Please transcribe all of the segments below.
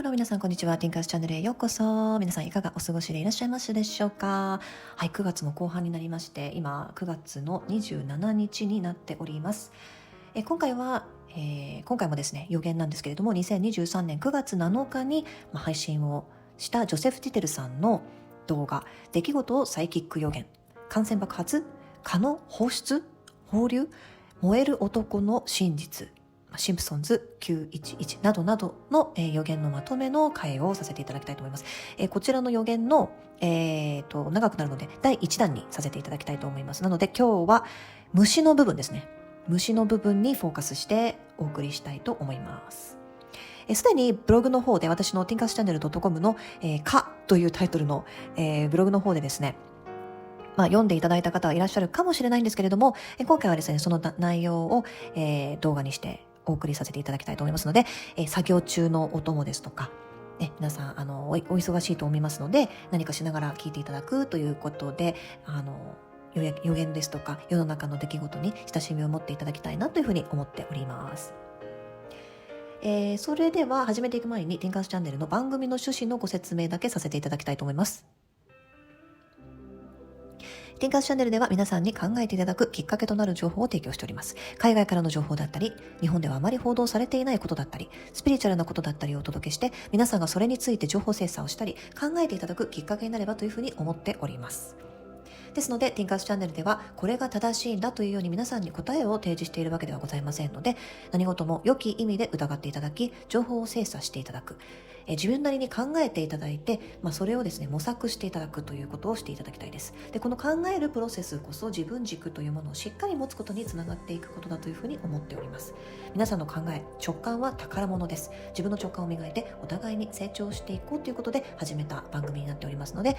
ロー皆さんこんにちは。ティンカースチャンネルへようこそ。皆さんいかがお過ごしでいらっしゃいますでしょうか。はい、9月も後半になりまして、今9月の27日になっております。今回もですね、予言なんですけれども、2023年9月7日に配信をしたジョセフ・ティテルさんの動画、出来事をサイキック予言、感染爆発、蚊の放出、放流、燃える男の真実、シンプソンズ911などなどの予言のまとめの回をさせていただきたいと思います。こちらの予言の、長くなるので第1弾にさせていただきたいと思います。なので今日は虫の部分ですね。虫の部分にフォーカスしてお送りしたいと思います。すでにブログの方で私の tinkerschannel.com の蚊というタイトルの、ブログの方でですね、読んでいただいた方はいらっしゃるかもしれないんですけれども、今回はですね、その内容を、動画にしてお送りさせていただきたいと思いますので、作業中のお供ですとか、皆さんお忙しいと思いますので、何かしながら聞いていただくということで、予言ですとか世の中の出来事に親しみを持っていただきたいなというふうに思っております。それでは始めていく前にティンカースチャンネルの番組の趣旨のご説明だけさせていただきたいと思います。ティンカースチャンネルでは皆さんに考えていただくきっかけとなる情報を提供しております。海外からの情報だったり、日本ではあまり報道されていないことだったり、スピリチュアルなことだったりをお届けして、皆さんがそれについて情報精査をしたり、考えていただくきっかけになればというふうに思っております。ですので、ティンカースチャンネルではこれが正しいんだというように皆さんに答えを提示しているわけではございませんので、何事も良き意味で疑っていただき、情報を精査していただく、自分なりに考えていただいて、それをですね、模索していただくということをしていただきたいです。で、この考えるプロセスこそ自分軸というものをしっかり持つことにつながっていくことだというふうに思っております。皆さんの考え、直感は宝物です。自分の直感を磨いてお互いに成長していこうということで始めた番組になっておりますので、よ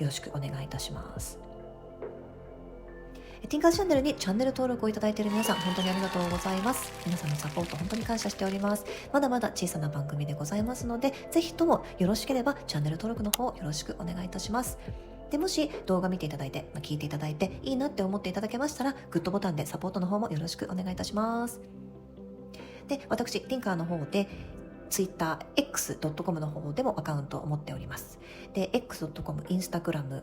ろしくお願いいたします。ティンカーチャンネルにチャンネル登録をいただいている皆さん、本当にありがとうございます。皆さんのサポート本当に感謝しております。まだまだ小さな番組でございますので、ぜひともよろしければチャンネル登録の方よろしくお願いいたします。で、もし動画見ていただいて、聞いていただいていいなって思っていただけましたら、グッドボタンでサポートの方もよろしくお願いいたします。で、私、ティンカーの方でTwitter、x.com の方でもアカウントを持っております。で、x.com、インスタグラム、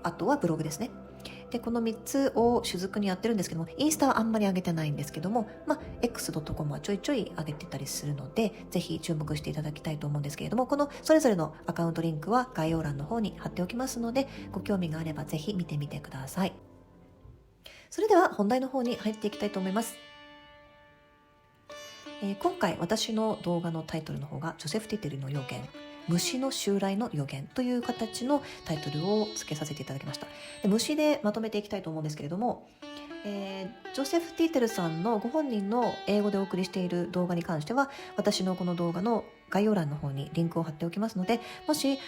あとはブログですね。で、この3つを主軸にやってるんですけども、インスタはあんまり上げてないんですけども、x.com はちょいちょい上げてたりするので、ぜひ注目していただきたいと思うんですけれども、このそれぞれのアカウントリンクは概要欄の方に貼っておきますので、ご興味があればぜひ見てみてください。それでは本題の方に入っていきたいと思います。今回私の動画のタイトルの方がジョセフ・ティテルの予言、虫の襲来の予言という形のタイトルを付けさせていただきました。で、虫でまとめていきたいと思うんですけれども、ジョセフ・ティテルさんのご本人の英語でお送りしている動画に関しては、私のこの動画の概要欄の方にリンクを貼っておきますので、もし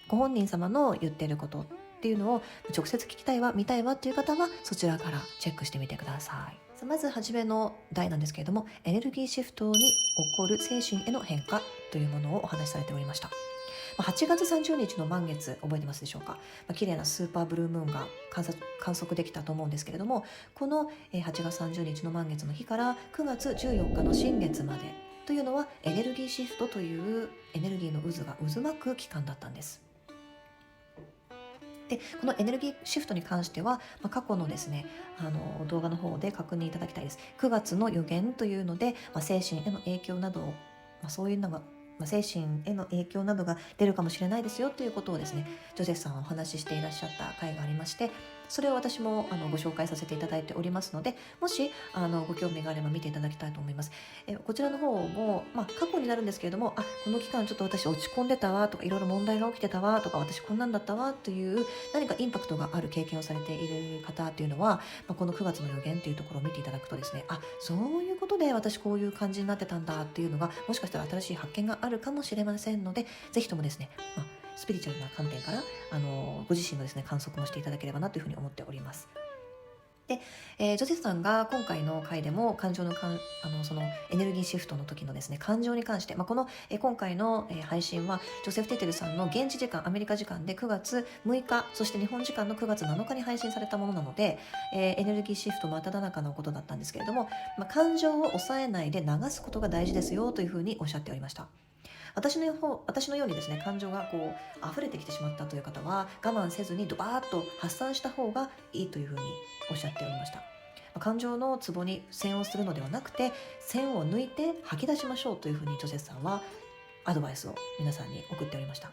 ご本人様の言っていることっていうのを直接聞きたいわ、見たいわっていう方はそちらからチェックしてみてください。まずはじめの題なんですけれども、エネルギーシフトに起こる精神への変化というものをお話しされておりました。8月30日の満月覚えてますでしょうか。綺麗なスーパーブルームーンが観測できたと思うんですけれども、この8月30日の満月の日から9月14日の新月までというのはエネルギーシフトというエネルギーの渦が渦巻く期間だったんです。で、このエネルギーシフトに関しては、過去のですね、動画の方で確認いただきたいです。9月の予言というので、精神への影響などを、そういうのが、精神への影響などが出るかもしれないですよということをですね、ジョセフさんはお話ししていらっしゃった回がありまして、それを私もご紹介させていただいておりますので、もしご興味があれば見ていただきたいと思います。こちらの方も、過去になるんですけれども、この期間ちょっと私落ち込んでたわとか、いろいろ問題が起きてたわとか、私こんなんだったわという何かインパクトがある経験をされている方っていうのは、この9月の予言というところを見ていただくとですね、そういうことで私こういう感じになってたんだっていうのが、もしかしたら新しい発見があるかもしれませんので、ぜひともですね、スピリチュアルな観点からご自身のですね観測もしていただければなというふうに思っております。で、ジョセフさんが今回の回でも感情のそのエネルギーシフトの時のですね、感情に関して、この、今回の、配信はジョセフ・テテルさんの現地時間、アメリカ時間で9月6日、そして日本時間の9月7日に配信されたものなので、エネルギーシフト真っ只中のことだったんですけれども、感情を抑えないで流すことが大事ですよというふうにおっしゃっておりました。私のようにですね、感情がこう溢れてきてしまったという方は我慢せずにドバーッと発散した方がいいというふうにおっしゃっておりました。感情のツボに線をするのではなくて、線を抜いて吐き出しましょうというふうにジョセフさんはアドバイスを皆さんに送っておりました。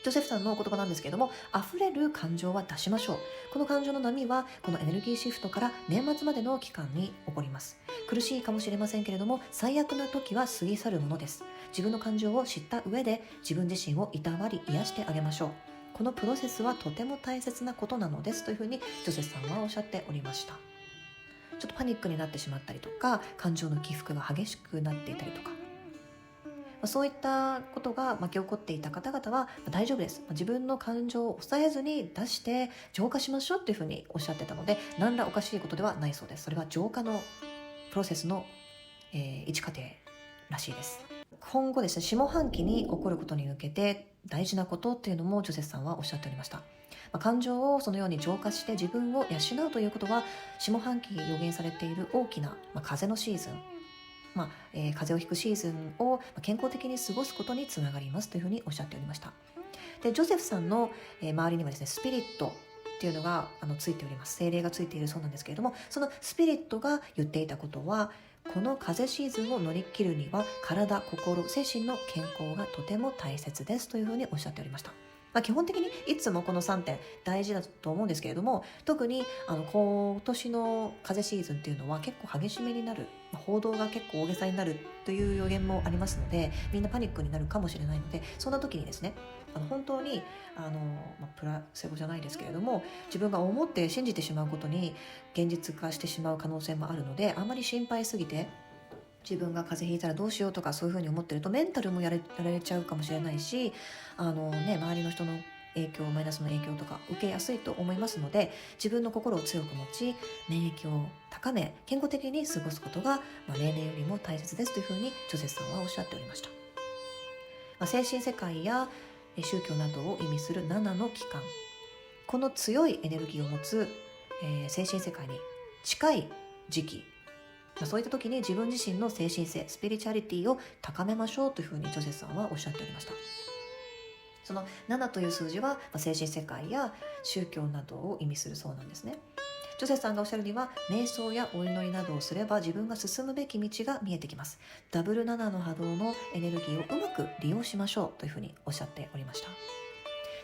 ジョセフさんのお言葉なんですけれども、溢れる感情は出しましょう。この感情の波はこのエネルギーシフトから年末までの期間に起こります。苦しいかもしれませんけれども、最悪な時は過ぎ去るものです。自分の感情を知った上で自分自身をいたわり癒してあげましょう。このプロセスはとても大切なことなのですというふうにジョセフさんはおっしゃっておりました。ちょっとパニックになってしまったりとか、感情の起伏が激しくなっていたりとか、そういったことが巻き起こっていた方々は大丈夫です。自分の感情を抑えずに出して浄化しましょうっていうふうにおっしゃってたので、何らおかしいことではないそうです。それは浄化のプロセスの、一過程らしいです。今後ですね、下半期に起こることに向けて大事なことっていうのもジョセフさんはおっしゃっておりました。感情をそのように浄化して自分を養うということは、下半期予言されている大きな、風のシーズン、風邪をひくシーズンを健康的に過ごすことにつながりますというふうにおっしゃっておりました。で、ジョセフさんの周りにはですね、スピリットっていうのがついております。精霊がついているそうなんですけれども、そのスピリットが言っていたことは、この風邪シーズンを乗り切るには体、心、精神の健康がとても大切ですというふうにおっしゃっておりました。基本的にいつもこの3点大事だと思うんですけれども、特に今年の風邪シーズンっていうのは結構激しめになる、報道が結構大げさになるという予言もありますので、みんなパニックになるかもしれないので、そんな時にですね、本当にプラセボじゃないですけれども、自分が思って信じてしまうことに現実化してしまう可能性もあるので、あまり心配すぎて自分が風邪ひいたらどうしようとかそういうふうに思ってるとメンタルもやられちゃうかもしれないし、周りの人の影響、マイナスの影響とか受けやすいと思いますので、自分の心を強く持ち、免疫を高め、健康的に過ごすことが、例年よりも大切ですというふうにジョセフさんはおっしゃっておりました。精神世界や宗教などを意味する7の期間、この強いエネルギーを持つ、精神世界に近い時期、そういった時に自分自身の精神性、スピリチュアリティを高めましょうというふうにジョセフさんはおっしゃっておりました。その7という数字は精神世界や宗教などを意味するそうなんですね。ジョセフさんがおっしゃるには、瞑想やお祈りなどをすれば自分が進むべき道が見えてきます。ダブル7の波動のエネルギーをうまく利用しましょうというふうにおっしゃっておりました。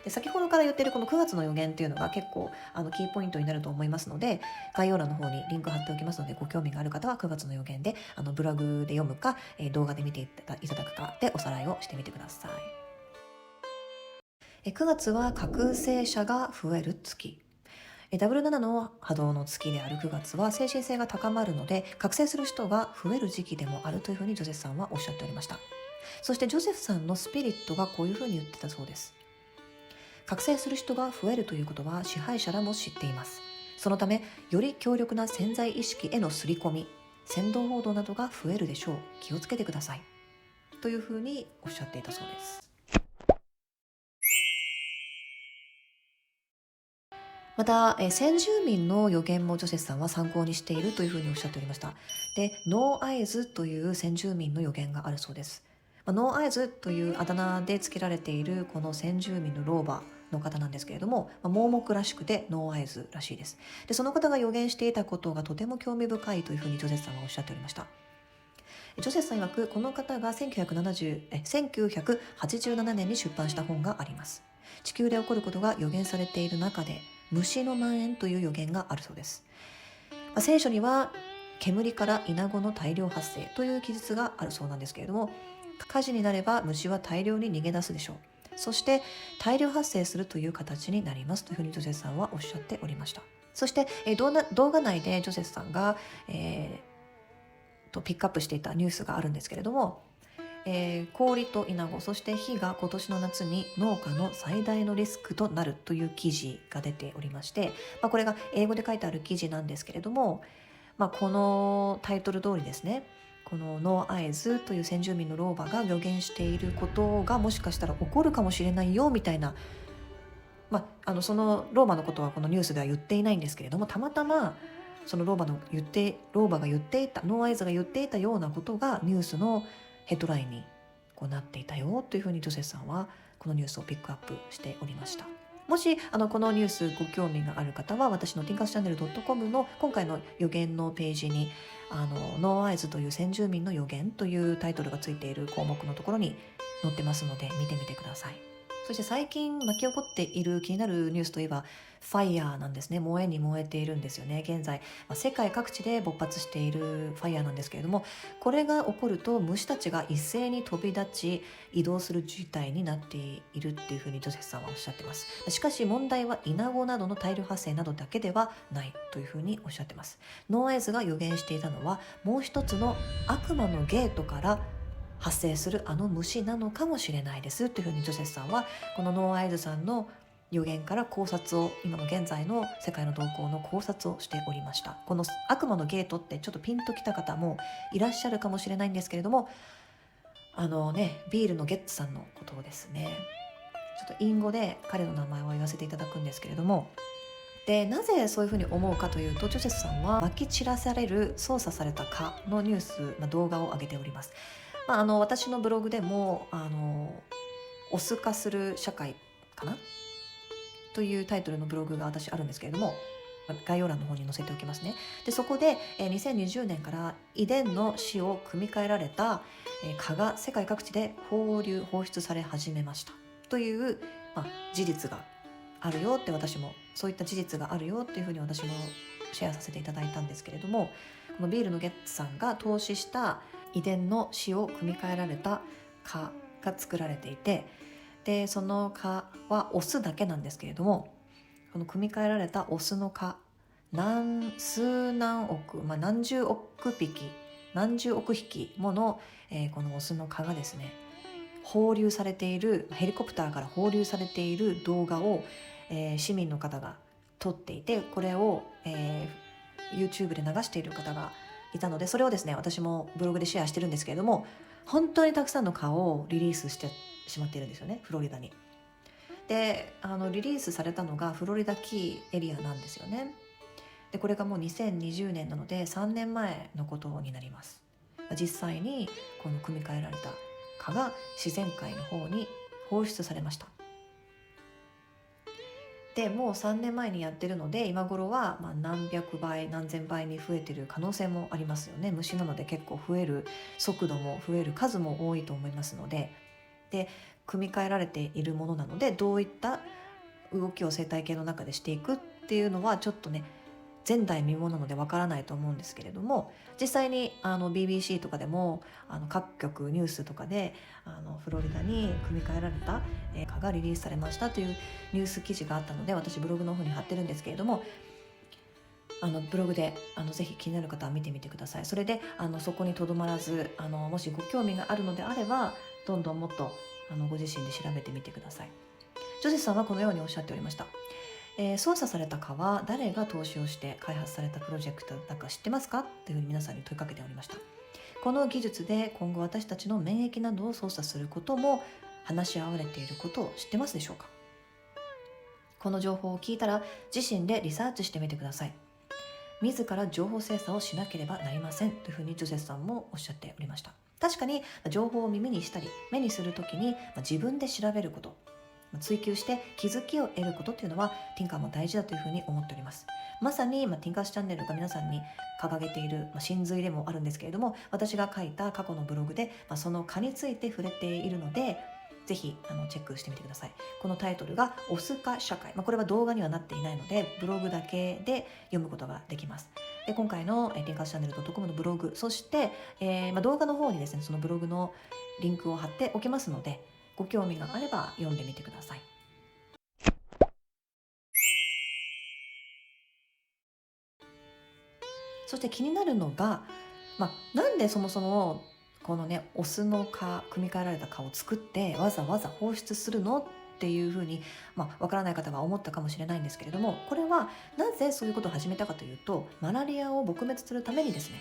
で、先ほどから言っているこの9月の予言っていうのが結構キーポイントになると思いますので、概要欄の方にリンク貼っておきますので、ご興味がある方は9月の予言でブログで読むか、動画で見ていただくかでおさらいをしてみてください。9月は覚醒者が増える月。ダブル7の波動の月である9月は精神性が高まるので、覚醒する人が増える時期でもあるというふうにジョセフさんはおっしゃっておりました。そしてジョセフさんのスピリットがこういうふうに言ってたそうです。覚醒する人が増えるということは支配者らも知っています。そのため、より強力な潜在意識への刷り込み、扇動報道などが増えるでしょう。気をつけてください。というふうにおっしゃっていたそうです。また、先住民の予言もジョセフさんは参考にしているというふうにおっしゃっておりました。で、ノーアイズという先住民の予言があるそうです。ノーアイズというあだ名で付けられているこの先住民の老婆の方なんですけれども、盲目らしくてノーアイズらしいです。で、その方が予言していたことがとても興味深いというふうにジョセフさんはおっしゃっておりました。ジョセフさん曰く、この方が1987年に出版した本があります。地球で起こることが予言されている中で、虫の蔓延という予言があるそうです。聖書には煙からイナゴの大量発生という記述があるそうなんですけれども、火事になれば虫は大量に逃げ出すでしょう。そして大量発生するという形になりますというふうにジョセフさんはおっしゃっておりました。そして動画内でジョセフさんが、ピックアップしていたニュースがあるんですけれども、氷とイナゴ、そして火が今年の夏に農家の最大のリスクとなるという記事が出ておりまして、これが英語で書いてある記事なんですけれども、このタイトル通りですね、このノーアイズという先住民の老婆が予言していることがもしかしたら起こるかもしれないよみたいな、その老婆のことはこのニュースでは言っていないんですけれども、たまたまその老婆が言っていた、ノーアイズが言っていたようなことがニュースのヘッドラインになっていたよというふうにジョセフさんはこのニュースをピックアップしておりました。もしこのニュースご興味がある方は、私の tinkerschannel.com の今回の予言のページにノーアイズという先住民の予言というタイトルがついている項目のところに載ってますので見てみてください。そして最近巻き起こっている気になるニュースといえばファイヤーなんですね。燃えに燃えているんですよね。現在、世界各地で勃発しているファイヤーなんですけれども、これが起こると虫たちが一斉に飛び立ち移動する事態になっているっていうふうにジョセフさんはおっしゃってます。しかし問題はイナゴなどの大量発生などだけではないというふうにおっしゃってます。ノーアイズが予言していたのはもう一つの悪魔のゲートから発生するあの虫なのかもしれないですというふうにジョセフさんはこのノーアイズさんの予言から考察を、今の現在の世界の動向の考察をしておりました。この悪魔のゲートってちょっとピンときた方もいらっしゃるかもしれないんですけれども、ビールのゲッツさんのことですね。ちょっと隠語で彼の名前を言わせていただくんですけれども、でなぜそういうふうに思うかというと、ジョセフさんはまき散らされる操作された蚊のニュース、動画を上げております。私のブログでもオス化する社会かなというタイトルのブログが私あるんですけれども、概要欄の方に載せておきますね。でそこで2020年から遺伝の死を組み換えられた蚊が世界各地で放出され始めましたという、事実があるよって、私もそういった事実があるよっていうふうに私もシェアさせていただいたんですけれども、このビールのゲッツさんが投資した遺伝の死を組み換えられた蚊が作られていて、でその蚊はオスだけなんですけれども、この組み換えられたオスの蚊何十億匹もの、このオスの蚊がですね、放流されている、ヘリコプターから放流されている動画を、市民の方が撮っていて、これを、YouTube で流している方がいたので、それをですね私もブログでシェアしてるんですけれども、本当にたくさんの蚊をリリースしてしまっているんですよね、フロリダに。でリリースされたのがフロリダキーエリアなんですよね。でこれがもう2020年なので3年前のことになります。実際にこの組み換えられた蚊が自然界の方に放出されました。でもう3年前にやってるので、今頃は何百倍何千倍に増えてる可能性もありますよね。虫なので結構増える速度も増える数も多いと思いますので、組み替えられているものなので、どういった動きを生態系の中でしていくっていうのはちょっとね前代未聞なのでわからないと思うんですけれども、実際にBBC とかでも各局ニュースとかでフロリダに組み換えられた蚊がリリースされましたというニュース記事があったので、私ブログの方に貼ってるんですけれども、ブログでぜひ気になる方は見てみてください。それでそこにとどまらずもしご興味があるのであれば、どんどんもっとご自身で調べてみてください。ジョセフさんはこのようにおっしゃっておりました。操作された蚊は誰が投資をして開発されたプロジェクトだか知ってますかというふうに皆さんに問いかけておりました。この技術で今後私たちの免疫などを操作することも話し合われていることを知ってますでしょうか。この情報を聞いたら自身でリサーチしてみてください。自ら情報精査をしなければなりませんというふうにジョセフさんもおっしゃっておりました。確かに情報を耳にしたり目にするときに自分で調べること、追求して気づきを得ることっていうのはティンカーも大事だというふうに思っております。まさに、ティンカースチャンネルが皆さんに掲げている、真髄でもあるんですけれども、私が書いた過去のブログで、その蚊について触れているので、ぜひチェックしてみてください。このタイトルがオス化社会、これは動画にはなっていないのでブログだけで読むことができます。で今回のティンカースチャンネル.comのブログ、そして、動画の方にですねそのブログのリンクを貼っておきますので、ご興味があれば読んでみてください。そして気になるのが、なんでそもそもこのねオスの蚊、組み替えられた蚊を作ってわざわざ放出するのっていうふうに、わからない方は思ったかもしれないんですけれども、これはなぜそういうことを始めたかというと、マラリアを撲滅するためにですね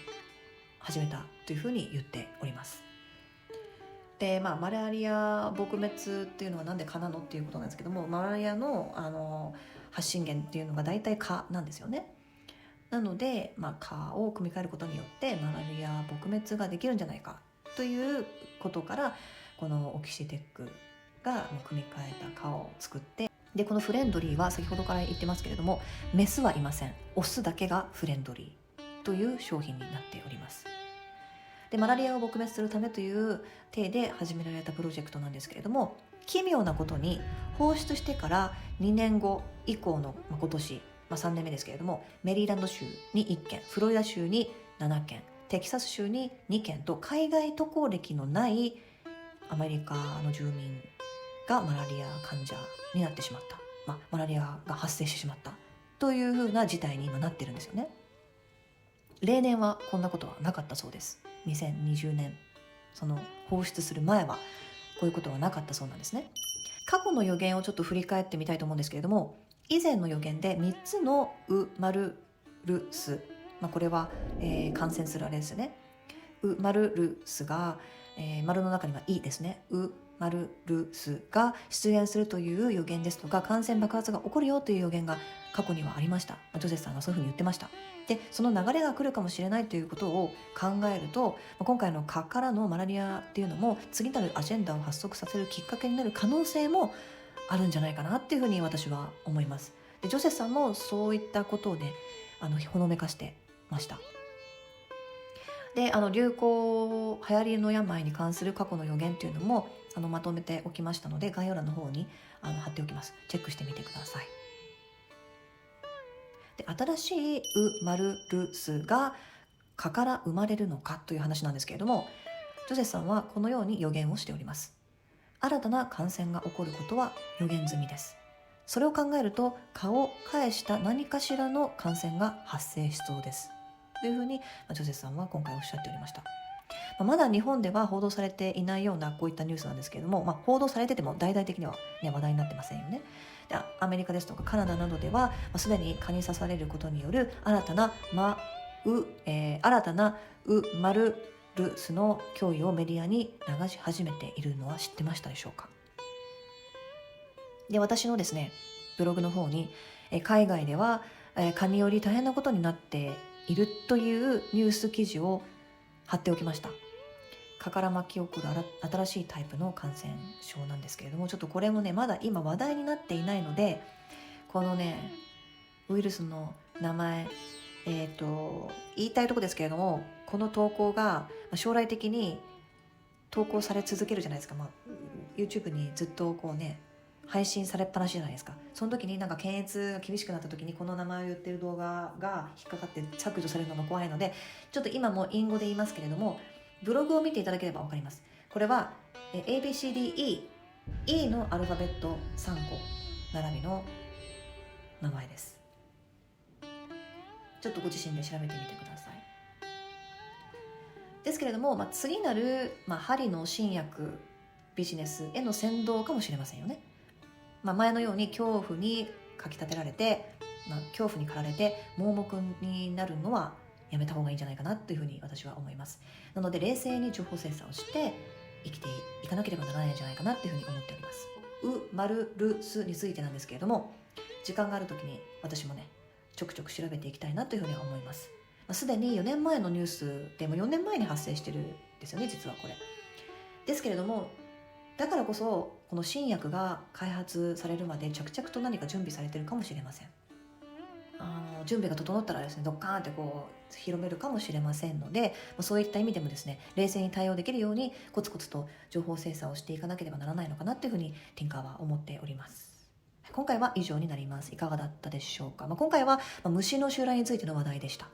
始めたというふうに言っております。で、マラリア撲滅っていうのはなんで蚊なのっていうことなんですけども、マラリアの、発信源っていうのが大体蚊なんですよね。なので、蚊を組み替えることによってマラリア撲滅ができるんじゃないかということから、このオキシテックが組み替えた蚊を作って、でこのフレンドリーは先ほどから言ってますけれども、メスはいません。オスだけがフレンドリーという商品になっております。でマラリアを撲滅するためという体で始められたプロジェクトなんですけれども、奇妙なことに放出してから2年後以降の、今年、3年目ですけれども、メリーランド州に1件、フロリダ州に7件、テキサス州に2件と、海外渡航歴のないアメリカの住民がマラリア患者になってしまった、マラリアが発生してしまったというふうな事態に今なってるんですよね。例年はこんなことはなかったそうです。2020年、その放出する前はこういうことはなかったそうなんですね。過去の予言をちょっと振り返ってみたいと思うんですけれども、以前の予言で3つのウマルルス、これは、感染するあれですよね。ウマルルスが、丸の中にはイですね。ウマルルスが出現するという予言ですとか、感染爆発が起こるよという予言が過去にはありました。ジョゼフさんがそういうふうに言ってました。でその流れが来るかもしれないということを考えると、今回の蚊からのマラリアっていうのも次なるアジェンダを発足させるきっかけになる可能性もあるんじゃないかなっていうふうに私は思います。でジョセフさんもそういったことをねほのめかしてました。で流行りの病に関する過去の予言っていうのもまとめておきましたので、概要欄の方に貼っておきます。チェックしてみてください。で新しいウマルルスが蚊から生まれるのかという話なんですけれども、ジョセフさんはこのように予言をしております。新たな感染が起こることは予言済みです。それを考えると蚊を介した何かしらの感染が発生しそうですというふうにジョセフさんは今回おっしゃっておりました。まだ日本では報道されていないようなこういったニュースなんですけれども、報道されてても大々的には、話題になってませんよね。でアメリカですとかカナダなどではすでに蚊に刺されることによる新たなウマルルスの脅威をメディアに流し始めているのは知ってましたでしょうか。で私のですねブログの方に海外では蚊により大変なことになっているというニュース記事を貼っておきました。蚊から巻き起こる新しいタイプの感染症なんですけれども、ちょっとこれもねまだ今話題になっていないので、このねウイルスの名前言いたいとこですけれども、この投稿が将来的に投稿され続けるじゃないですか。YouTube にずっとこうね配信されっぱなしじゃないですか。その時に検閲が厳しくなった時にこの名前を言ってる動画が引っかかって削除されるのが怖いので、ちょっと今も隠語で言いますけれども、ブログを見ていただければ分かります。これは ABCDE のアルファベット3個並びの名前です。ちょっとご自身で調べてみてください。ですけれども、次なる、針の新薬ビジネスへの先導かもしれませんよね。前のように恐怖にかき立てられて、恐怖に駆られて盲目になるのはやめた方がいいんじゃないかなというふうに私は思います。なので冷静に情報精査をして生きていかなければならないんじゃないかなというふうに思っております。ウマルルスについてなんですけれども、時間がある時に私もねちょくちょく調べていきたいなというふうには思います。すでに4年前のニュースでも4年前に発生してるんですよね、実はこれ。ですけれども、だからこそこの新薬が開発されるまで着々と何か準備されてるかもしれません。準備が整ったらですねドッカーンってこう広めるかもしれませんので、そういった意味でもですね冷静に対応できるようにコツコツと情報精査をしていかなければならないのかなというふうにティンカーは思っております。今回は以上になります。いかがだったでしょうか。今回は虫の襲来についての話題でした。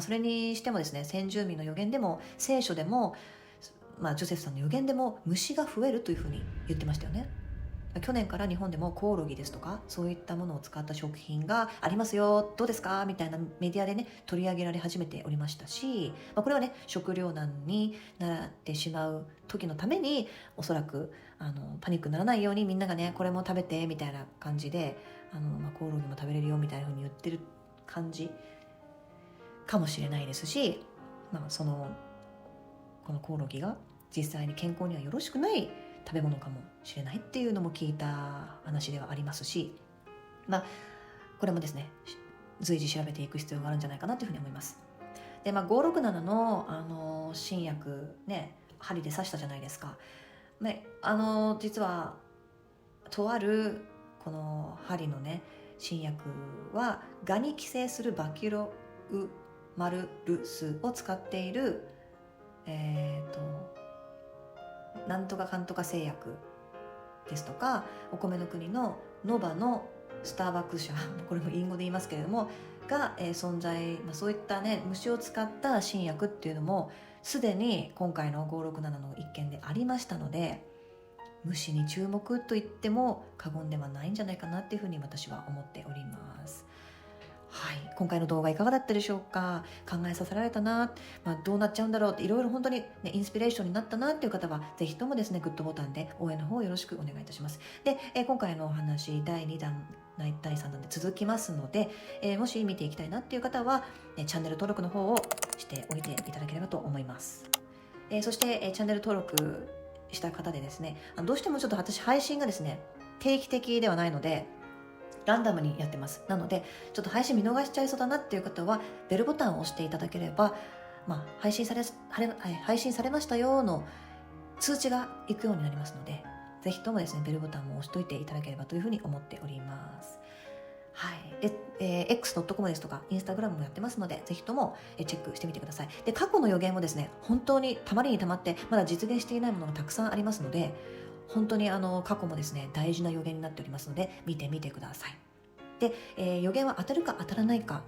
それにしてもですね、先住民の予言でも聖書でも、ジョセフさんの予言でも虫が増えるというふうに言ってましたよね。去年から日本でもコオロギですとかそういったものを使った食品がありますよ、どうですかみたいなメディアでね取り上げられ始めておりましたし、これはね食糧難になってしまう時のためにおそらくパニックにならないようにみんながねこれも食べてみたいな感じでコオロギも食べれるよみたいな風に言ってる感じかもしれないですし、このコオロギが実際に健康にはよろしくない食べ物かもしれないっていうのも聞いた話ではありますし、これもですね随時調べていく必要があるんじゃないかなというふうに思います。で、567の新薬ね針で刺したじゃないですか。実はとあるこの針のね新薬はガに寄生するバキュロウマルルスを使っているなんとかかんとか製薬ですとか、お米の国のノバのスターバックス社これも隠語で言いますけれどもが、存在、そういったね虫を使った新薬っていうのもすでに今回の567の一件でありましたので、虫に注目と言っても過言ではないんじゃないかなっていうふうに私は思っております。はい、今回の動画いかがだったでしょうか。考えさせられたな、どうなっちゃうんだろうっていろいろ本当に、ね、インスピレーションになったなっていう方はぜひともですねグッドボタンで応援の方よろしくお願いいたします。で、今回のお話第2弾第3弾で続きますので、もし見ていきたいなっていう方は、チャンネル登録の方をしておいていただければと思います。そして、チャンネル登録した方でですね、どうしてもちょっと私配信がですね定期的ではないのでランダムにやってます。なのでちょっと配信見逃しちゃいそうだなっていう方はベルボタンを押していただければ、配信されましたよの通知がいくようになりますので、ぜひともですねベルボタンも押しといていただければというふうに思っております。はい。で、x.com ですとかインスタグラムもやってますのでぜひともチェックしてみてください。で、過去の予言もですね本当にたまりにたまってまだ実現していないものがたくさんありますので、本当に過去もですね大事な予言になっておりますので見てみてください。で、予言は当たるか当たらないか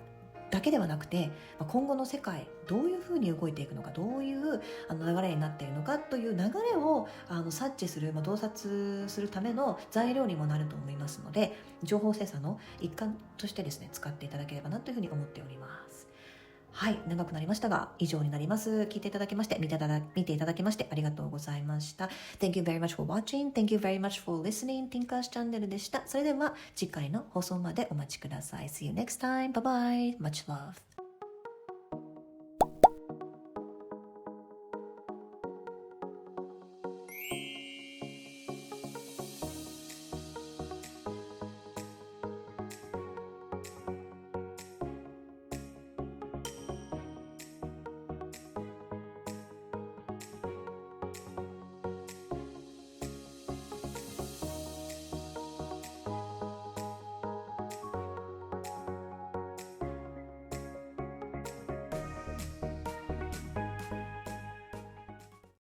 だけではなくて、今後の世界どういうふうに動いていくのか、どういう流れになっているのかという流れを察知する、洞察するための材料にもなると思いますので、情報精査の一環としてですね使っていただければなというふうに思っております。はい、長くなりましたが以上になります。聞いていただきまして見ていただきましてありがとうございました。 Thank you very much for watching. Thank you very much for listening. Thinkers チャンネルでした。それでは次回の放送までお待ちください。See you next time. Bye bye. Much love.